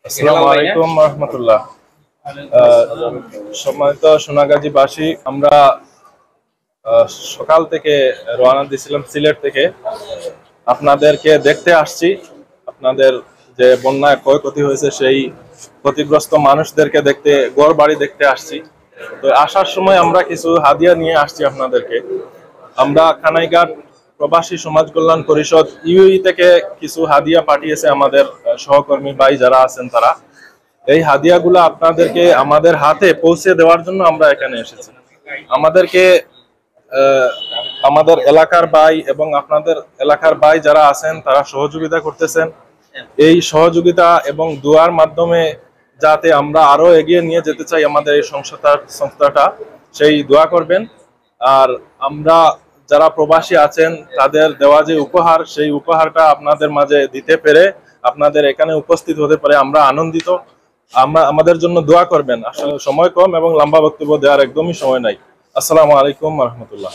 আসসালামু আলাইকুম রহমতুল্লাহ। সম্মানিত সোনাগাজীবাসী, আমরা সকাল থেকে রওনা দিয়েছিলাম সিলেট থেকে। আপনাদেরকে দেখতে আসছি। আপনাদের যে বন্যায় ক্ষয়ক্ষতি হয়েছে সেই ক্ষতিগ্রস্ত মানুষদেরকে দেখতে, ঘর বাড়ি দেখতে আসছি। তো আসার সময় আমরা কিছু হাদিয়া নিয়ে আসছি আপনাদেরকে। আমরা কানাইঘাট প্রবাসী সমাজ কল্যাণ পরিষদ ইউই থেকে কিছু হাদিয়া পাঠিয়েছে আমাদের সহকর্মী ভাই যারা আছেন তারা। এই হাদিয়াগুলো আপনাদেরকে আমাদের হাতে পৌঁছে দেওয়ার জন্য আমরা এখানে এসেছি। আমাদেরকে আমাদের এলাকার ভাই এবং আপনাদের এলাকার ভাই যারা আছেন তারা সহযোগিতা করতেছেন। এই সহযোগিতা এবং দোয়ার মাধ্যমে যাতে আমরা আরো এগিয়ে নিয়ে যেতে চাই আমাদের এই সংস্থাটা, সেই দোয়া করবেন। আর আমরা যারা প্রবাসী আছেন তাদের দেওয়া যে উপহার, সেই উপহারটা আপনাদের মাঝে দিতে পেরে, আপনাদের এখানে উপস্থিত হতে পারে আমরা আনন্দিত। আমাদের জন্য দোয়া করবেন। আসলে সময় কম এবং লম্বা বক্তব্য দেওয়ার একদমই সময় নাই। আসসালামু আলাইকুম রহমতুল্লাহ।